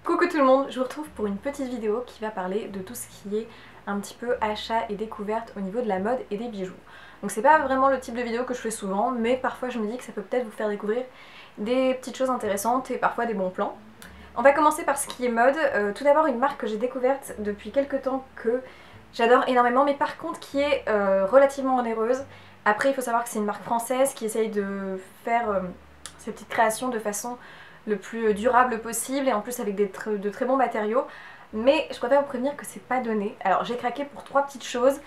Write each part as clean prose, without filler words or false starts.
Coucou tout le monde, je vous retrouve pour une petite vidéo qui va parler de tout ce qui est un petit peu achat et découverte au niveau de la mode et des bijoux. Donc c'est pas vraiment le type de vidéo que je fais souvent, mais parfois je me dis que ça peut peut-être vous faire découvrir des petites choses intéressantes et parfois des bons plans. On va commencer par ce qui est mode. Tout d'abord une marque que j'ai découverte depuis quelques temps que j'adore énormément, mais par contre qui est relativement onéreuse. Après il faut savoir que c'est une marque française qui essaye de faire ses petites créations de façon le plus durable possible et en plus avec de très bons matériaux, mais je préfère vous prévenir que c'est pas donné. Alors j'ai craqué pour 3 petites choses.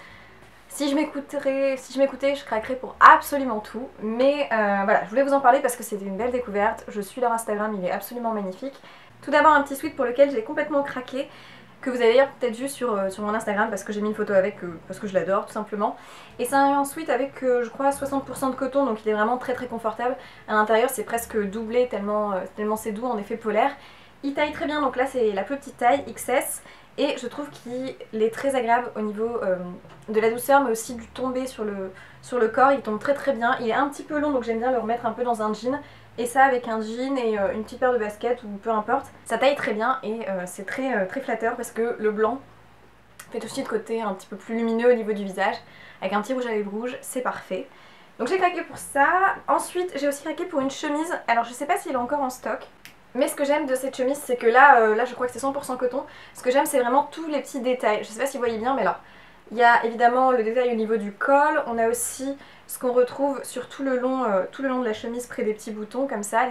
Si je m'écoutais, je craquerais pour absolument tout, mais voilà, je voulais vous en parler parce que c'était une belle découverte. Je suis leur Instagram, il est absolument magnifique. Tout d'abord un petit sweat pour lequel j'ai complètement craqué, que vous avez d'ailleurs peut-être vu sur mon Instagram parce que j'ai mis une photo avec, parce que je l'adore tout simplement. Et c'est un sweat avec je crois 60% de coton, donc il est vraiment très confortable. À l'intérieur c'est presque doublé tellement c'est doux, en effet polaire. Il taille très bien, donc là c'est la plus petite taille, XS. Et je trouve qu'il est très agréable au niveau de la douceur, mais aussi du tombé sur le corps. Il tombe très bien. Il est un petit peu long, donc j'aime bien le remettre un peu dans un jean. Et ça avec un jean et une petite paire de baskets ou peu importe. Ça taille très bien et c'est très flatteur parce que le blanc fait aussi de côté un petit peu plus lumineux au niveau du visage. Avec un petit rouge à lèvres rouge, c'est parfait. Donc j'ai craqué pour ça. Ensuite j'ai aussi craqué pour une chemise. Alors je sais pas s'il est encore en stock. Mais ce que j'aime de cette chemise, c'est que là je crois que c'est 100% coton. Ce que j'aime, c'est vraiment tous les petits détails. Je sais pas si vous voyez bien, mais alors, il y a évidemment le détail au niveau du col. On a aussi ce qu'on retrouve sur tout le long de la chemise, près des petits boutons comme ça,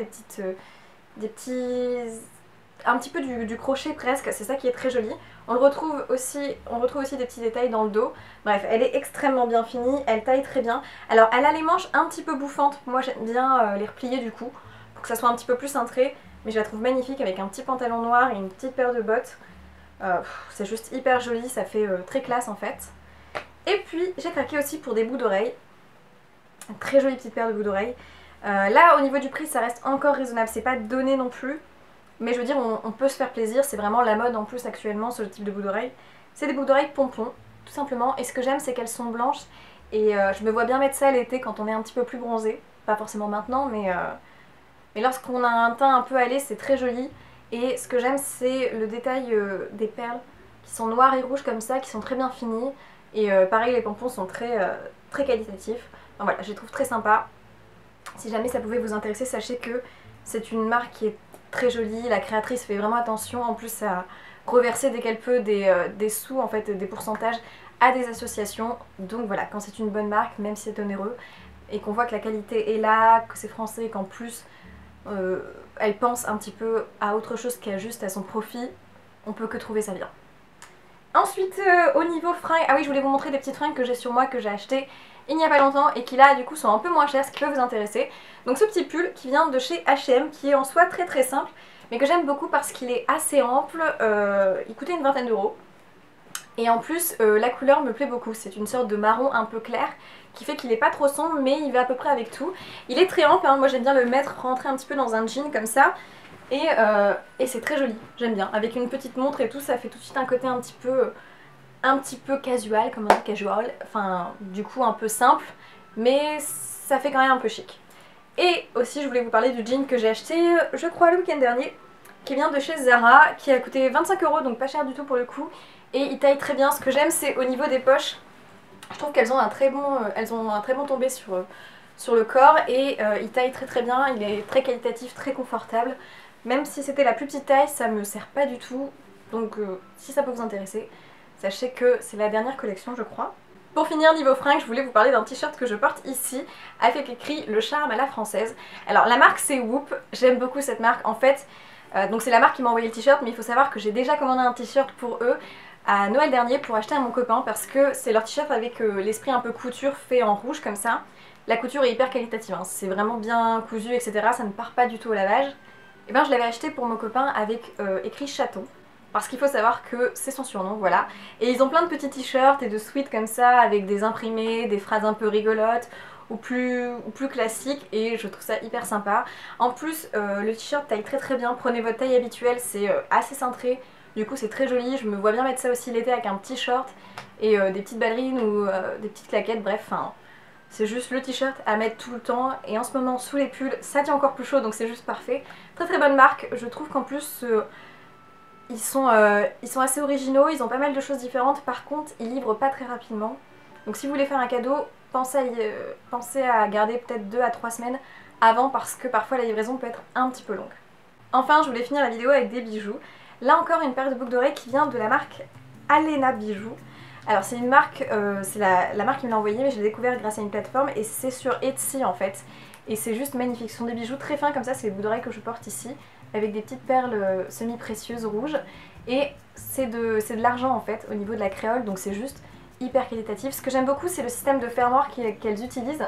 des petits... un petit peu du crochet presque. C'est ça qui est très joli. On retrouve aussi des petits détails dans le dos. Bref, elle est extrêmement bien finie, elle taille très bien. Alors, elle a les manches un petit peu bouffantes. Moi, j'aime bien les replier du coup, pour que ça soit un petit peu plus cintré. Mais je la trouve magnifique avec un petit pantalon noir et une petite paire de bottes. C'est juste hyper joli, ça fait très classe en fait. Et puis j'ai craqué aussi pour des bouts d'oreilles. Une très jolie petite paire de bouts d'oreilles. Là au niveau du prix ça reste encore raisonnable, c'est pas donné non plus. Mais je veux dire on peut se faire plaisir, c'est vraiment la mode en plus actuellement ce type de bouts d'oreilles. C'est des bouts d'oreilles pompons, tout simplement. Et ce que j'aime c'est qu'elles sont blanches. Et je me vois bien mettre ça l'été quand on est un petit peu plus bronzé. Pas forcément maintenant mais lorsqu'on a un teint un peu hâlé, c'est très joli. Et ce que j'aime, c'est le détail des perles qui sont noires et rouges comme ça, qui sont très bien finies. Et pareil, les pompons sont très qualitatifs. Donc voilà, je les trouve très sympas. Si jamais ça pouvait vous intéresser, sachez que c'est une marque qui est très jolie. La créatrice fait vraiment attention en plus à reverser dès qu'elle peut des sous, en fait, des pourcentages à des associations. Donc voilà, quand c'est une bonne marque, même si c'est onéreux, et qu'on voit que la qualité est là, que c'est français et qu'en plus elle pense un petit peu à autre chose qu'à juste à son profit, on peut que trouver ça bien. Ensuite au niveau fringues, ah oui je voulais vous montrer des petites fringues que j'ai sur moi, que j'ai acheté il n'y a pas longtemps et qui là du coup sont un peu moins chères, ce qui peut vous intéresser. Donc ce petit pull qui vient de chez H&M, qui est en soi très simple, mais que j'aime beaucoup parce qu'il est assez ample, il coûtait une vingtaine d'euros. Et en plus la couleur me plaît beaucoup, c'est une sorte de marron un peu clair qui fait qu'il est pas trop sombre mais il va à peu près avec tout. Il est très ample, hein. Moi j'aime bien le mettre rentrer un petit peu dans un jean comme ça et c'est très joli, j'aime bien. Avec une petite montre et tout, ça fait tout de suite un côté un petit peu casual, comme on dit casual, enfin du coup un peu simple, mais ça fait quand même un peu chic. Et aussi je voulais vous parler du jean que j'ai acheté je crois le week-end dernier, qui vient de chez Zara, qui a coûté 25 €, donc pas cher du tout pour le coup. Et il taille très bien. Ce que j'aime c'est au niveau des poches, je trouve qu'elles ont un très bon tombé sur le corps et il taille très bien, il est très qualitatif, très confortable. Même si c'était la plus petite taille, ça me sert pas du tout. Donc si ça peut vous intéresser, sachez que c'est la dernière collection je crois. Pour finir niveau fringues, je voulais vous parler d'un t-shirt que je porte ici, avec écrit le charme à la française. Alors la marque c'est Whoop, j'aime beaucoup cette marque en fait. Donc c'est la marque qui m'a envoyé le t-shirt, mais il faut savoir que j'ai déjà commandé un t-shirt pour eux à Noël dernier pour acheter à mon copain parce que c'est leur t-shirt avec l'esprit un peu couture fait en rouge comme ça. La couture est hyper qualitative, hein. C'est vraiment bien cousu etc, ça ne part pas du tout au lavage. Et ben je l'avais acheté pour mon copain avec écrit chaton, parce qu'il faut savoir que c'est son surnom, voilà. Et ils ont plein de petits t-shirts et de sweats comme ça avec des imprimés, des phrases un peu rigolotes ou plus classiques, et je trouve ça hyper sympa. En plus le t-shirt taille très bien, prenez votre taille habituelle, c'est assez cintré. Du coup c'est très joli, je me vois bien mettre ça aussi l'été avec un petit short et des petites ballerines ou des petites claquettes, bref, enfin, c'est juste le t-shirt à mettre tout le temps. Et en ce moment sous les pulls ça tient encore plus chaud, donc c'est juste parfait. Très bonne marque, je trouve qu'en plus Ils sont assez originaux, ils ont pas mal de choses différentes, par contre ils livrent pas très rapidement. Donc si vous voulez faire un cadeau, pensez à garder peut-être 2 à 3 semaines avant parce que parfois la livraison peut être un petit peu longue. Enfin, je voulais finir la vidéo avec des bijoux. Là encore une paire de boucles d'oreilles qui vient de la marque Alena Bijoux. Alors c'est une marque, c'est la marque qui me l'a envoyé, mais je l'ai découvert grâce à une plateforme et c'est sur Etsy en fait. Et c'est juste magnifique, ce sont des bijoux très fins comme ça, c'est les boucles d'oreilles que je porte ici, avec des petites perles semi-précieuses rouges. Et c'est de l'argent en fait, au niveau de la créole, donc c'est juste hyper qualitatif. Ce que j'aime beaucoup, c'est le système de fermoir qu'elles utilisent.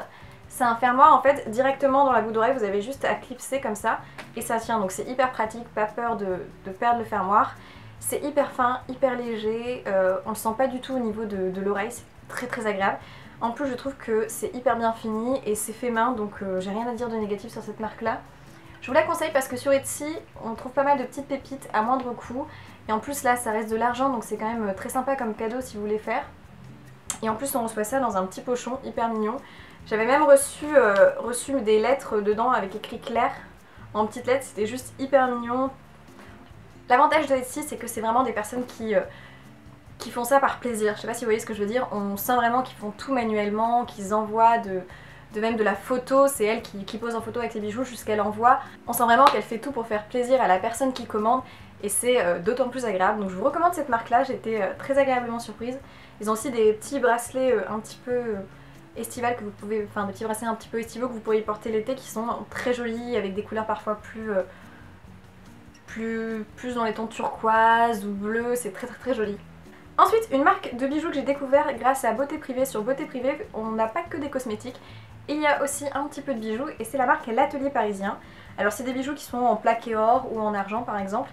C'est un fermoir en fait directement dans la boucle d'oreille, vous avez juste à clipser comme ça et ça tient, donc c'est hyper pratique, pas peur de perdre le fermoir. C'est hyper fin, hyper léger, on le sent pas du tout au niveau de l'oreille, c'est très très agréable. En plus je trouve que c'est hyper bien fini et c'est fait main, donc j'ai rien à dire de négatif sur cette marque là. Je vous la conseille parce que sur Etsy on trouve pas mal de petites pépites à moindre coût. Et en plus là ça reste de l'argent, donc c'est quand même très sympa comme cadeau si vous voulez faire. Et en plus on reçoit ça dans un petit pochon hyper mignon. J'avais même reçu des lettres dedans avec écrit Claire en petites lettres, c'était juste hyper mignon. L'avantage de Etsy c'est que c'est vraiment des personnes qui font ça par plaisir, je sais pas si vous voyez ce que je veux dire, on sent vraiment qu'ils font tout manuellement, qu'ils envoient même de la photo, c'est elle qui pose en photo avec les bijoux jusqu'à l'envoi. On sent vraiment qu'elle fait tout pour faire plaisir à la personne qui commande et c'est d'autant plus agréable. Donc je vous recommande cette marque là, j'ai été très agréablement surprise. Ils ont aussi des petits bracelets un petit peu estivales que vous pouvez, enfin des petits bracelets un petit peu estivaux que vous pourriez porter l'été qui sont très jolis avec des couleurs parfois plus dans les tons turquoise ou bleu, c'est très très très joli. Ensuite, une marque de bijoux que j'ai découvert grâce à Beauté Privée. Sur Beauté Privée, on n'a pas que des cosmétiques, il y a aussi un petit peu de bijoux et c'est la marque L'Atelier Parisien. Alors c'est des bijoux qui sont en plaqué or ou en argent par exemple,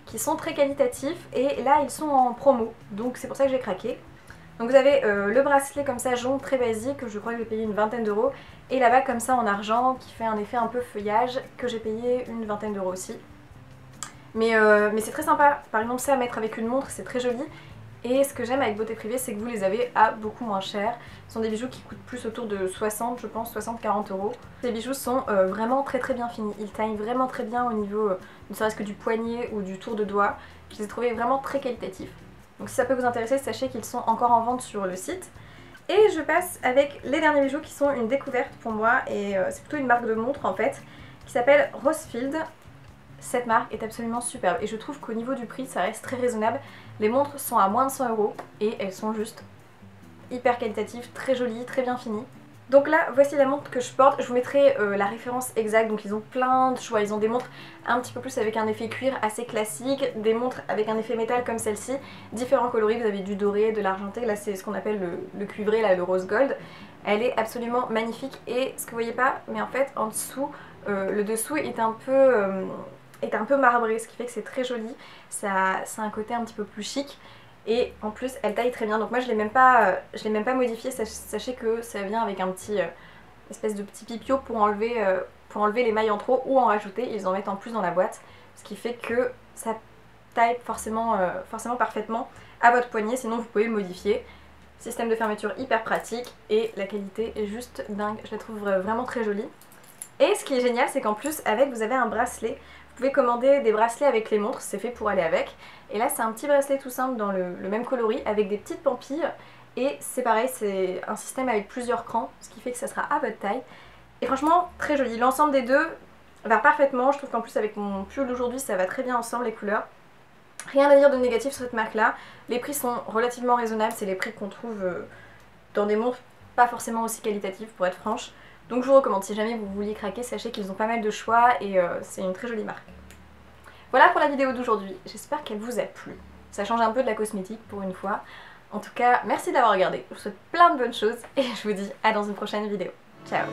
qui sont très qualitatifs et là ils sont en promo, donc c'est pour ça que j'ai craqué. Donc vous avez le bracelet comme ça jaune très basique, je crois que j'ai payé une vingtaine d'euros, et la bague comme ça en argent qui fait un effet un peu feuillage que j'ai payé une vingtaine d'euros aussi. Mais c'est très sympa, par exemple ça à mettre avec une montre c'est très joli. Et ce que j'aime avec Beauté Privée c'est que vous les avez à beaucoup moins cher. Ce sont des bijoux qui coûtent plus autour de 60 je pense, 60-40 euros. Ces bijoux sont vraiment très très bien finis, ils taillent vraiment très bien au niveau ne serait-ce que du poignet ou du tour de doigt. Je les ai trouvés vraiment très qualitatifs. Donc si ça peut vous intéresser, sachez qu'ils sont encore en vente sur le site. Et je passe avec les derniers bijoux qui sont une découverte pour moi et c'est plutôt une marque de montre en fait qui s'appelle Rosefield. Cette marque est absolument superbe et je trouve qu'au niveau du prix ça reste très raisonnable. Les montres sont à moins de 100 euros et elles sont juste hyper qualitatives, très jolies, très bien finies. Donc là voici la montre que je porte, je vous mettrai la référence exacte, donc ils ont plein de choix, ils ont des montres un petit peu plus avec un effet cuir assez classique, des montres avec un effet métal comme celle-ci, différents coloris, vous avez du doré, de l'argenté, là c'est ce qu'on appelle le cuivré, là, le rose gold. Elle est absolument magnifique et ce que vous voyez pas, mais en fait en dessous, le dessous est un peu marbré, ce qui fait que c'est très joli, ça a un côté un petit peu plus chic. Et en plus elle taille très bien, donc moi je l'ai même pas modifié, sachez que ça vient avec un petit espèce de petit pipio pour enlever les mailles en trop ou en rajouter, ils en mettent en plus dans la boîte, ce qui fait que ça taille forcément parfaitement à votre poignet, sinon vous pouvez le modifier. Système de fermeture hyper pratique et la qualité est juste dingue, je la trouve vraiment très jolie. Et ce qui est génial c'est qu'en plus avec vous avez un bracelet. Vous pouvez commander des bracelets avec les montres, c'est fait pour aller avec. Et là c'est un petit bracelet tout simple dans le même coloris avec des petites pampilles. Et c'est pareil, c'est un système avec plusieurs crans, ce qui fait que ça sera à votre taille. Et franchement très joli, l'ensemble des deux va parfaitement. Je trouve qu'en plus avec mon pull aujourd'hui ça va très bien ensemble les couleurs. Rien à dire de négatif sur cette marque là. Les prix sont relativement raisonnables, c'est les prix qu'on trouve dans des montres pas forcément aussi qualitatives pour être franche. Donc je vous recommande, si jamais vous vouliez craquer, sachez qu'ils ont pas mal de choix et c'est une très jolie marque. Voilà pour la vidéo d'aujourd'hui, j'espère qu'elle vous a plu. Ça change un peu de la cosmétique pour une fois. En tout cas, merci d'avoir regardé, je vous souhaite plein de bonnes choses et je vous dis à dans une prochaine vidéo. Ciao!